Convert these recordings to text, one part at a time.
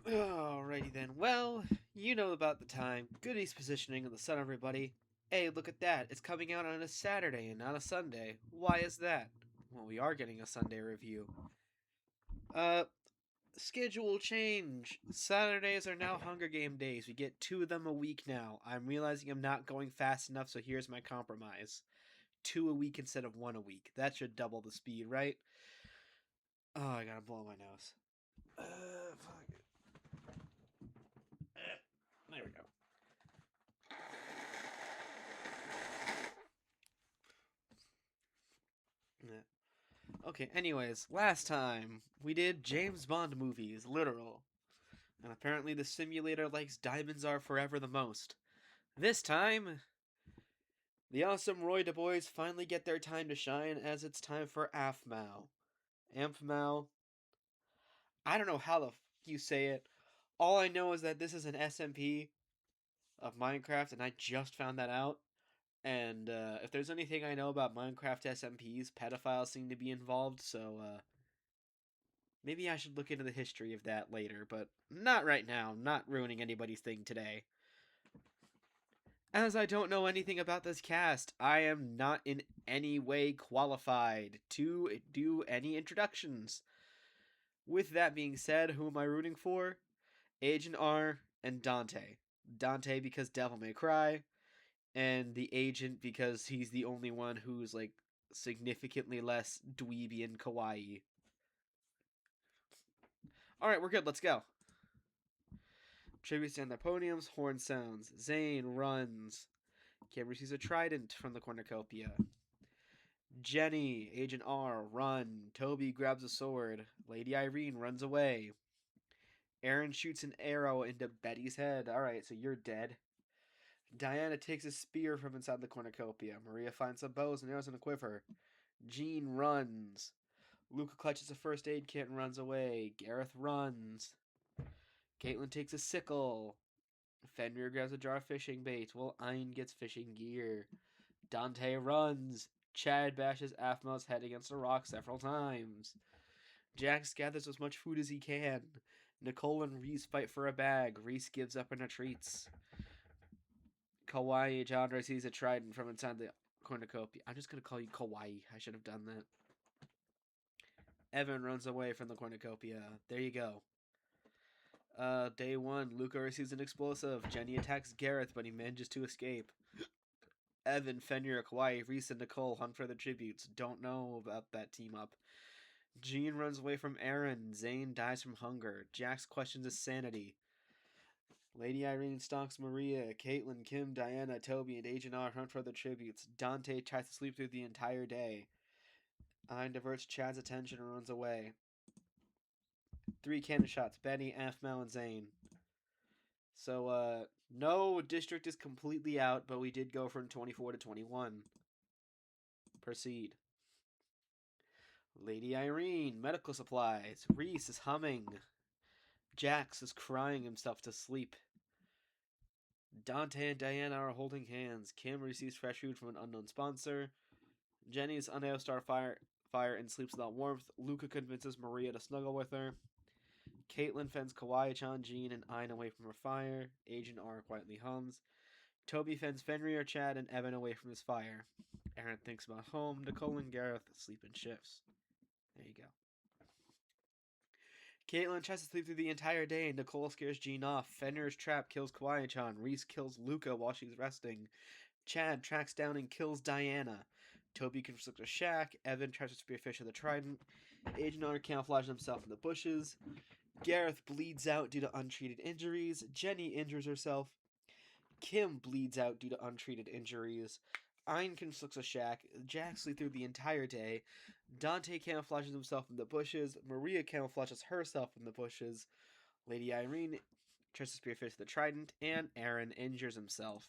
Alrighty then. Well, you know about the time. Goodies positioning of the sun, everybody. Hey, look at that. It's coming out on a Saturday and not a Sunday. Why is that? Well, we are getting a Sunday review. Uh, Schedule change. Saturdays are now Hunger Game days. We get 2 of them a week now. I'm realizing I'm not going fast enough, so here's my compromise. 2 a week instead of 1 a week. That should double the speed, right? Oh, I gotta blow my nose. Fuck it. There we go. Yeah. Okay, anyways, last time we did James Bond movies, literal. And apparently the simulator likes Diamonds Are Forever the most. This time, the awesome Roy Du Bois finally get their time to shine as it's time for Aphmau. Aphmau. I don't know how the you say it. All I know is that this is an SMP of Minecraft, and I just found that out. And if there's anything I know about Minecraft SMPs, pedophiles seem to be involved, so maybe I should look into the history of that later, but not right now. Not ruining anybody's thing today. As I don't know anything about this cast, I am not in any way qualified to do any introductions. With that being said, who am I rooting for? Agent R and Dante. Dante because Devil May Cry, and the agent because he's the only one who's like significantly less dweeby and kawaii. Alright, we're good, let's go. Tributes stand their podiums, horn sounds. Zane runs. Kim receives a trident from the cornucopia. Jenny, Agent R, run. Toby grabs a sword. Lady Irene runs away. Aaron shoots an arrow into Betty's head. Alright, so you're dead. Diana takes a spear from inside the cornucopia. Maria finds some bows and arrows in a quiver. Jean runs. Luca clutches a first aid kit and runs away. Gareth runs. Caitlin takes a sickle. Fenrir grabs a jar of fishing bait while Ein gets fishing gear. Dante runs. Chad bashes Aphmau's head against a rock several times. Jax gathers as much food as he can. Nicole and Reese fight for a bag. Reese gives up and retreats. Kawaii John receives a trident from inside the cornucopia. I'm just going to call you Kawaii. I should have done that. Evan runs away from the cornucopia. There you go. Day 1, Luca receives an explosive. Jenny attacks Gareth, but he manages to escape. Evan, Fenrir, Kawaii, Reese, and Nicole hunt for the tributes. Don't know about that team up. Jean runs away from Aaron. Zane dies from hunger. Jax questions his sanity. Lady Irene stalks Maria. Caitlin, Kim, Diana, Toby, and Agent R hunt for the tributes. Dante tries to sleep through the entire day. Ein diverts Chad's attention and runs away. 3 cannon shots. Benny, Aphmau, and Zane. So, no district is completely out, but we did go from 24 to 21. Proceed. Lady Irene, medical supplies. Reese is humming. Jax is crying himself to sleep. Dante and Diana are holding hands. Kim receives fresh food from an unknown sponsor. Jenny is unable to start fire and sleeps without warmth. Luca convinces Maria to snuggle with her. Caitlin fends Kawaii-chan, Jean, and Ein away from her fire. Agent R quietly hums. Toby fends Fenrir, Chad, and Evan away from his fire. Aaron thinks about home. Nicole and Gareth sleep in shifts. There you go. Caitlin tries to sleep through the entire day. Nicole scares Jean off. Fenrir's trap kills Kawaii-chan. Reese kills Luca while she's resting. Chad tracks down and kills Diana. Toby conflicts with Shaq. Evan tries to spearfish with a trident. Agent R camouflages himself in the bushes. Gareth bleeds out due to untreated injuries. Jenny injures herself. Kim bleeds out due to untreated injuries. Ein conflicts with Shaq. Jax sleeps through the entire day. Dante camouflages himself in the bushes. Maria camouflages herself in the bushes. Lady Irene tries to spearfish the trident. And Aaron injures himself.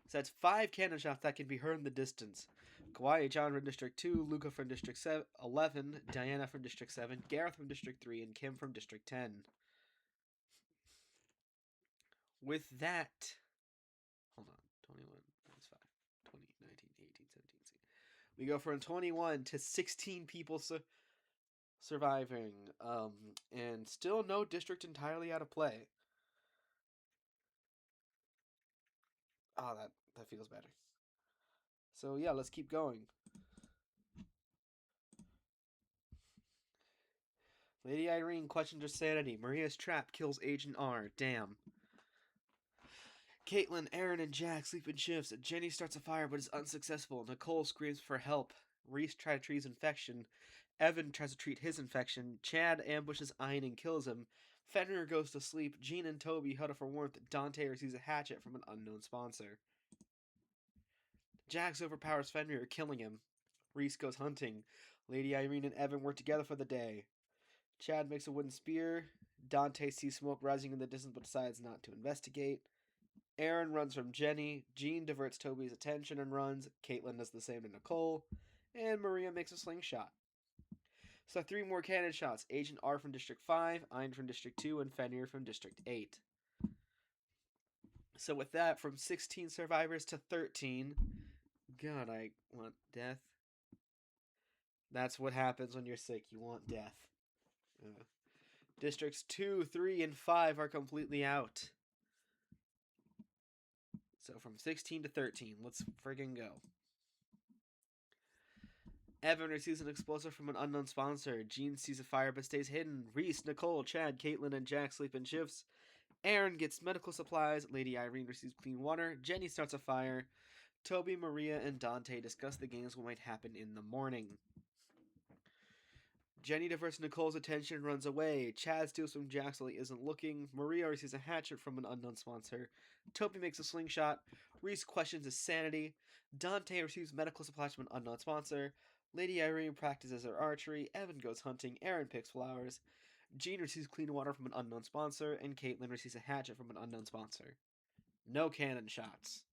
So that's 5 cannon shots that can be heard in the distance. Kawaii John from District 2, Luca from District 11, Diana from District 7, Gareth from District 3, and Kim from District 10. With that, hold on, 21 minus 5, 20, 19, 18, 17, 16. We go from 21 to 16 people. So surviving, and still no district entirely out of play. Oh, that feels better. So yeah, let's keep going. Lady Irene questions her sanity. Maria's trap kills Agent R. Damn. Caitlin, Aaron, and Jack sleep in shifts. Jenny starts a fire but is unsuccessful. Nicole screams for help. Reese tries to treat his infection. Evan tries to treat his infection. Chad ambushes Ian and kills him. Fenrir goes to sleep. Jean and Toby huddle for warmth. Dante receives a hatchet from an unknown sponsor. Jax overpowers Fenrir, killing him. Reese goes hunting. Lady Irene and Evan work together for the day. Chad makes a wooden spear. Dante sees smoke rising in the distance but decides not to investigate. Aaron runs from Jenny. Jean diverts Toby's attention and runs. Caitlin does the same to Nicole. And Maria makes a slingshot. So 3 more cannon shots. Agent R from District 5, Ein from District 2, and Fenrir from District 8. So with that, from 16 survivors to 13. God, I want death. That's what happens when you're sick. You want death. Districts 2, 3, and 5 are completely out. So from 16 to 13, let's friggin' go. Evan receives an explosive from an unknown sponsor. Jean sees a fire but stays hidden. Reese, Nicole, Chad, Caitlin, and Jack sleep in shifts. Aaron gets medical supplies. Lady Irene receives clean water. Jenny starts a fire. Toby, Maria, and Dante discuss the games what might happen in the morning. Jenny diverts Nicole's attention and runs away. Chad steals from Jack so he isn't looking. Maria receives a hatchet from an unknown sponsor. Toby makes a slingshot. Reese questions his sanity. Dante receives medical supplies from an unknown sponsor. Lady Irene practices her archery. Evan goes hunting. Aaron picks flowers. Jean receives clean water from an unknown sponsor. And Caitlin receives a hatchet from an unknown sponsor. No cannon shots.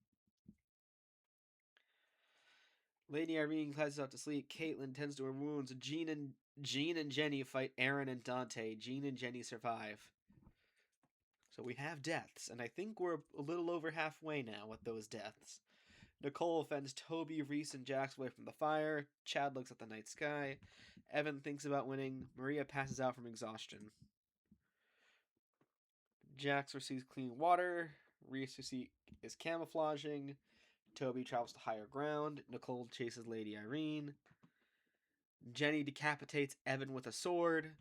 Lady Irene classes out to sleep. Caitlin tends to her wounds. Jean and Jenny fight Aaron and Dante. Jean and Jenny survive. So we have deaths, and I think we're a little over halfway now with those deaths. Nicole fends Toby, Reese, and Jax away from the fire. Chad looks at the night sky. Evan thinks about winning. Maria passes out from exhaustion. Jax receives clean water. Reese is camouflaging. Toby travels to higher ground. Nicole chases Lady Irene. Jenny decapitates Evan with a sword.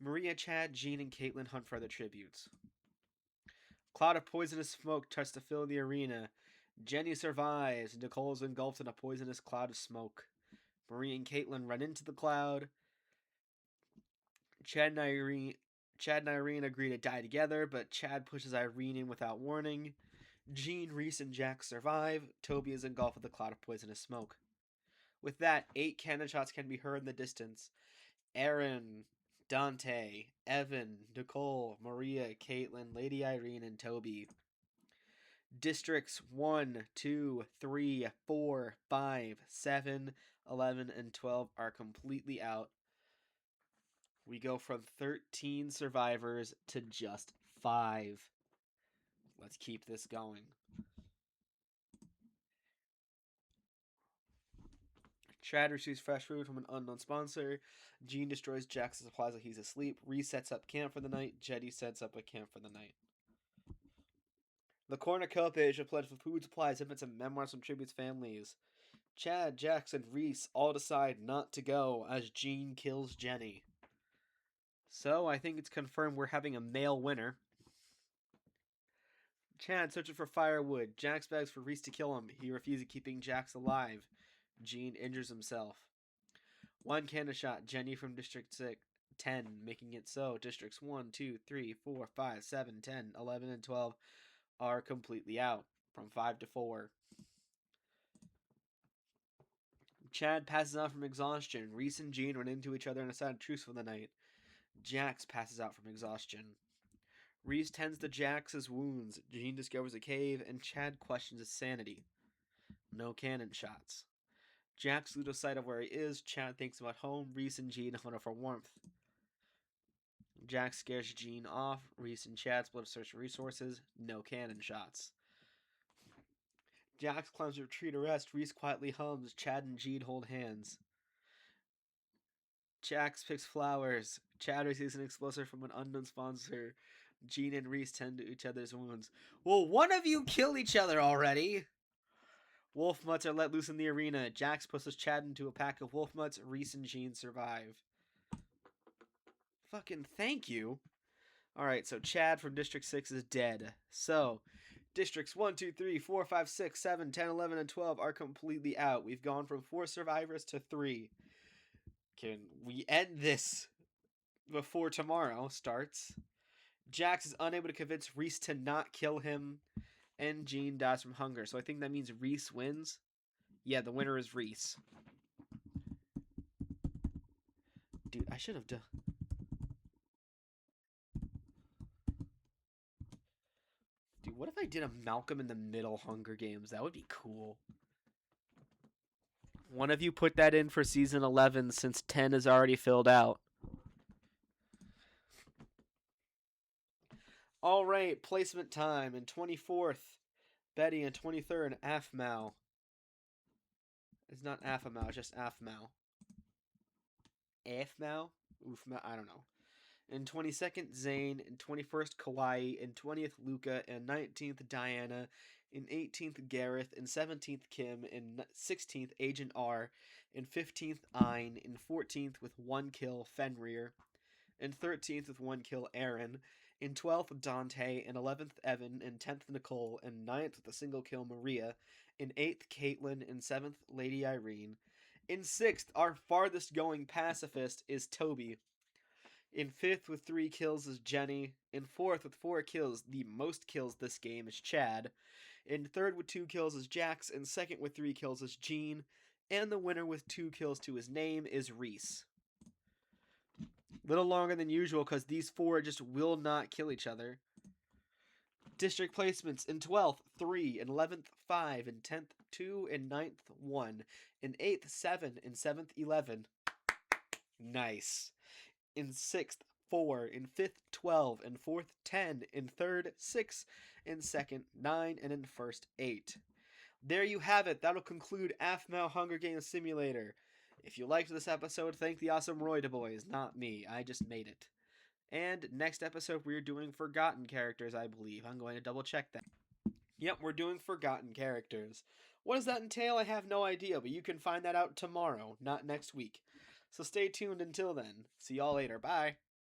Maria, Chad, Jean, and Caitlin hunt for other tributes. Cloud of poisonous smoke tries to fill the arena. Jenny survives. Nicole is engulfed in a poisonous cloud of smoke. Maria and Caitlin run into the cloud. Chad and Irene agree to die together, but Chad pushes Irene in without warning. Jean, Reese, and Jack survive. Toby is engulfed with a cloud of poisonous smoke. With that, 8 cannon shots can be heard in the distance. Aaron, Dante, Evan, Nicole, Maria, Caitlin, Lady Irene, and Toby. Districts 1, 2, 3, 4, 5, 7, 11, and 12 are completely out. We go from 13 survivors to just 5. Let's keep this going. Chad receives fresh food from an unknown sponsor. Jean destroys Jack's supplies while he's asleep. Reese sets up camp for the night. Jetty sets up a camp for the night. The cornucopia is pledged with food supplies, infants, and memoirs from tributes families. Chad, Jax, and Reese all decide not to go as Jean kills Jenny. So I think it's confirmed we're having a male winner. Chad searches for firewood. Jax begs for Reese to kill him. He refuses, keeping Jax alive. Jean injures himself. 1 cannon shot. Jenny from District 10, making it so. Districts 1, 2, 3, 4, 5, 7, 10, 11, and 12 are completely out. From 5 to 4. Chad passes out from exhaustion. Reese and Jean run into each other and decide a truce for the night. Jax passes out from exhaustion. Reese tends to Jax's wounds. Jean discovers a cave, and Chad questions his sanity. No cannon shots. Jax loses sight of where he is. Chad thinks about home. Reese and Jean hunt for warmth. Jax scares Jean off. Reese and Chad split up search for resources. No cannon shots. Jax climbs a tree to rest. Reese quietly hums. Chad and Jean hold hands. Jax picks flowers. Chad receives an explosive from an unknown sponsor. Gene and Reese tend to each other's wounds. Well, one of you kill each other already. Wolf mutts are let loose in the arena. Jax pushes Chad into a pack of wolf mutts. Reese and Gene survive. Fucking thank you. Alright, so Chad from District 6 is dead. So, Districts 1, 2, 3, 4, 5, 6, 7, 10, 11, and 12 are completely out. We've gone from 4 survivors to 3. Can we end this before tomorrow starts? Jax is unable to convince Reese to not kill him, and Gene dies from hunger. So I think that means Reese wins. Yeah, the winner is Reese. Dude, I should have done... Dude, what if I did a Malcolm in the Middle Hunger Games? That would be cool. One of you put that in for season 11 since 10 is already filled out. All right, placement time. In 24th, Betty. In 23rd, Aphmau. It's not Aphmau, it's just Aphmau. Aphmau? Oofmau? I don't know. In 22nd, Zane. In 21st, Kauai. In 20th, Luca. In 19th, Diana. In 18th, Gareth. In 17th, Kim. In 16th, Agent R. In 15th, Ein. In 14th, with 1 kill, Fenrir. In 13th, with 1 kill, Aaron. In 12th, Dante. In 11th, Evan. In 10th, Nicole. In 9th, with a single kill, Maria. In 8th, Caitlin. In 7th, Lady Irene. In 6th, our farthest going pacifist is Toby. In 5th, with 3 kills, is Jenny. In 4th, with 4 kills, the most kills this game, is Chad. In 3rd, with 2 kills, is Jax. In 2nd, with 3 kills, is Gene. And the winner with 2 kills to his name is Reese. Little longer than usual because these 4 just will not kill each other. District placements: in 12th, 3. In 11th, 5. In 10th, 2. In 9th, 1. In 8th, 7. In 7th, 11. Nice. In 6th, 4. In 5th, 12. In 4th, 10. In 3rd, 6. In 2nd, 9. And in 1st, 8. There you have it. That'll conclude Aphmau Hunger Games Simulator. If you liked this episode, thank the awesome Royda boys, not me. I just made it. And next episode, we're doing Forgotten Characters, I believe. I'm going to double check that. Yep, we're doing Forgotten Characters. What does that entail? I have no idea, but you can find that out tomorrow, not next week. So stay tuned until then. See y'all later. Bye.